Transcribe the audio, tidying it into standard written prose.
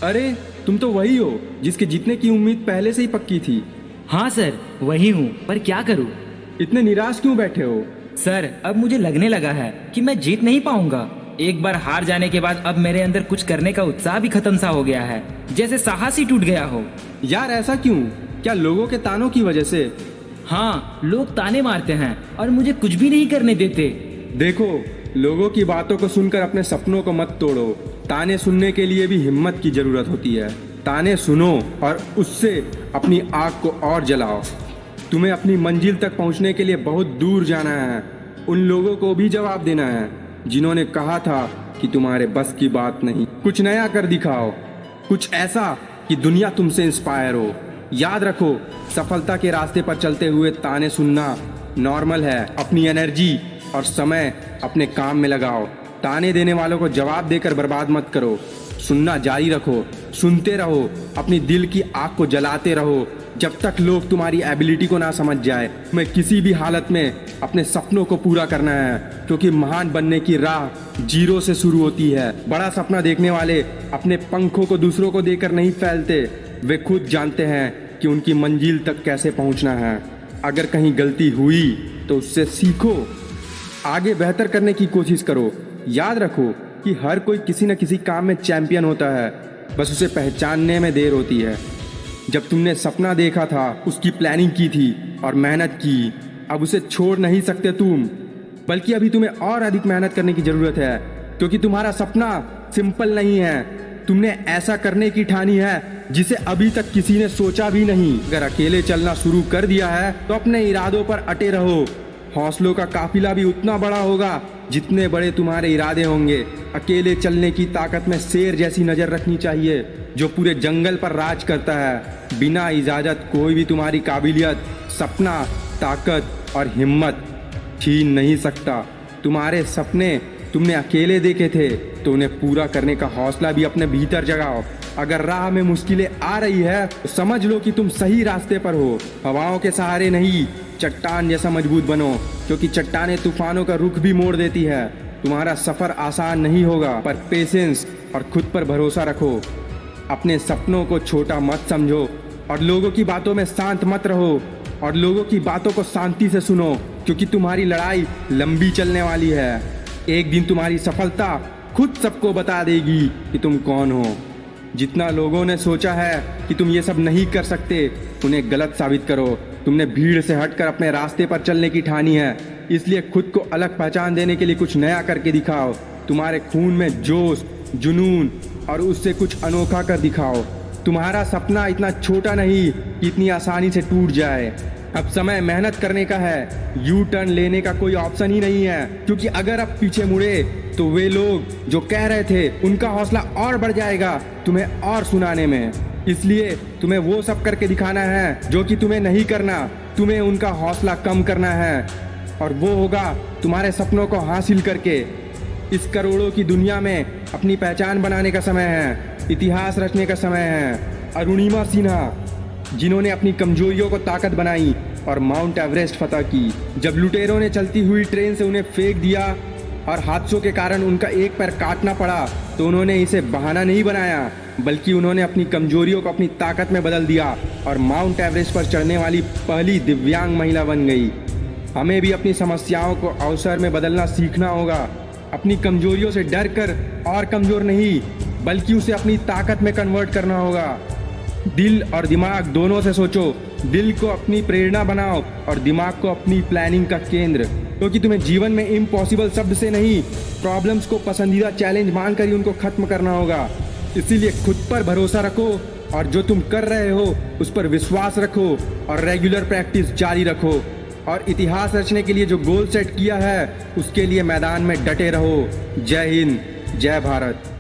अरे तुम तो वही हो जिसके जीतने की उम्मीद पहले से ही पक्की थी। हाँ सर, वही हूँ, पर क्या करूँ। इतने निराश क्यों बैठे हो? सर, अब मुझे लगने लगा है कि मैं जीत नहीं पाऊंगा। एक बार हार जाने के बाद अब मेरे अंदर कुछ करने का उत्साह भी खत्म सा हो गया है, जैसे साहस ही टूट गया हो। यार ऐसा क्यों? क्या लोगों के तानों की वजह से? हाँ, लोग ताने मारते हैं और मुझे कुछ भी नहीं करने देते। देखो, लोगों की बातों को सुनकर अपने सपनों को मत तोड़ो। ताने सुनने के लिए भी हिम्मत की जरूरत होती है। ताने सुनो और उससे अपनी आग को और जलाओ। तुम्हें अपनी मंजिल तक पहुंचने के लिए बहुत दूर जाना है। उन लोगों को भी जवाब देना है जिन्होंने कहा था कि तुम्हारे बस की बात नहीं। कुछ नया कर दिखाओ, कुछ ऐसा कि दुनिया तुमसे इंस्पायर हो। याद रखो, सफलता के रास्ते पर चलते हुए ताने सुनना नॉर्मल है। अपनी एनर्जी और समय अपने काम में लगाओ। ताने देने वालों को जवाब देकर बर्बाद मत करो। सुनना जारी रखो, सुनते रहो, अपनी दिल की आग को जलाते रहो जब तक लोग तुम्हारी एबिलिटी को ना समझ जाए। तुम्हें किसी भी हालत में अपने सपनों को पूरा करना है, क्योंकि महान बनने की राह जीरो से शुरू होती है। बड़ा सपना देखने वाले अपने पंखों को दूसरों को देकर नहीं फैलते, वे खुद जानते हैं कि उनकी मंजिल तक कैसे पहुंचना है। अगर कहीं गलती हुई तो उससे सीखो, आगे बेहतर करने की कोशिश करो। याद रखो कि हर कोई किसी न किसी काम में चैंपियन होता है, बस उसे पहचानने में देर होती है। जब तुमने सपना देखा था, उसकी प्लानिंग की थी और मेहनत की, अब उसे छोड़ नहीं सकते तुम, बल्कि अभी तुम्हें और अधिक मेहनत करने की जरूरत है, क्योंकि तुम्हारा सपना सिंपल नहीं है। तुमने ऐसा करने की ठानी है जिसे अभी तक किसी ने सोचा भी नहीं। अगर अकेले चलना शुरू कर दिया है तो अपने इरादों पर अटे रहो। हौसलों का काफिला भी उतना बड़ा होगा जितने बड़े तुम्हारे इरादे होंगे। अकेले चलने की ताकत में शेर जैसी नजर रखनी चाहिए, जो पूरे जंगल पर राज करता है। बिना इजाजत कोई भी तुम्हारी काबिलियत, सपना, ताकत और हिम्मत छीन नहीं सकता। तुम्हारे सपने तुमने अकेले देखे थे तो उन्हें पूरा करने का हौसला भी अपने भीतर जगाओ। अगर राह में मुश्किलें आ रही है तो समझ लो कि तुम सही रास्ते पर हो। हवाओं के सहारे नहीं, चट्टान जैसा मजबूत बनो, क्योंकि चट्टानें तूफानों का रुख भी मोड़ देती है। तुम्हारा सफर आसान नहीं होगा, पर पेशेंस और खुद पर भरोसा रखो। अपने सपनों को छोटा मत समझो और लोगों की बातों में शांत मत रहो, और लोगों की बातों को शांति से सुनो, क्योंकि तुम्हारी लड़ाई लंबी चलने वाली है। एक दिन तुम्हारी सफलता खुद सबको बता देगी कि तुम कौन हो। जितना लोगों ने सोचा है कि तुम ये सब नहीं कर सकते, उन्हें गलत साबित करो। तुमने भीड़ से हटकर अपने रास्ते पर चलने की ठानी है, इसलिए खुद को अलग पहचान देने के लिए कुछ नया करके दिखाओ। तुम्हारे खून में जोश, जुनून और उससे कुछ अनोखा कर दिखाओ। तुम्हारा सपना इतना छोटा नहीं कि इतनी आसानी से टूट जाए। अब समय मेहनत करने का है। यू टर्न लेने का कोई ऑप्शन ही नहीं है, क्योंकि अगर अब पीछे मुड़े तो वे लोग जो कह रहे थे उनका हौसला और बढ़ जाएगा तुम्हें और सुनाने में। इसलिए तुम्हें वो सब करके दिखाना है जो कि तुम्हें नहीं करना। तुम्हें उनका हौसला कम करना है, और वो होगा तुम्हारे सपनों को हासिल करके। इस करोड़ों की दुनिया में अपनी पहचान बनाने का समय है, इतिहास रचने का समय है। अरुणिमा सिन्हा, जिन्होंने अपनी कमजोरियों को ताकत बनाई और माउंट एवरेस्ट फतह की। जब लुटेरों ने चलती हुई ट्रेन से उन्हें फेंक दिया और हादसों के कारण उनका एक पैर काटना पड़ा, तो उन्होंने इसे बहाना नहीं बनाया, बल्कि उन्होंने अपनी कमजोरियों को अपनी ताकत में बदल दिया और माउंट एवरेस्ट पर चढ़ने वाली पहली दिव्यांग महिला बन गई। हमें भी अपनी समस्याओं को अवसर में बदलना सीखना होगा। अपनी कमजोरियों से डर कर और कमजोर नहीं, बल्कि उसे अपनी ताकत में कन्वर्ट करना होगा। दिल और दिमाग दोनों से सोचो। दिल को अपनी प्रेरणा बनाओ और दिमाग को अपनी प्लानिंग का केंद्र, क्योंकि तुम्हें जीवन में इम्पॉसिबल शब्द से नहीं, प्रॉब्लम्स को पसंदीदा चैलेंज मानकर ही उनको खत्म करना होगा। इसीलिए खुद पर भरोसा रखो और जो तुम कर रहे हो उस पर विश्वास रखो और रेगुलर प्रैक्टिस जारी रखो। और इतिहास रचने के लिए जो गोल सेट किया है उसके लिए मैदान में डटे रहो। जय हिंद, जय भारत।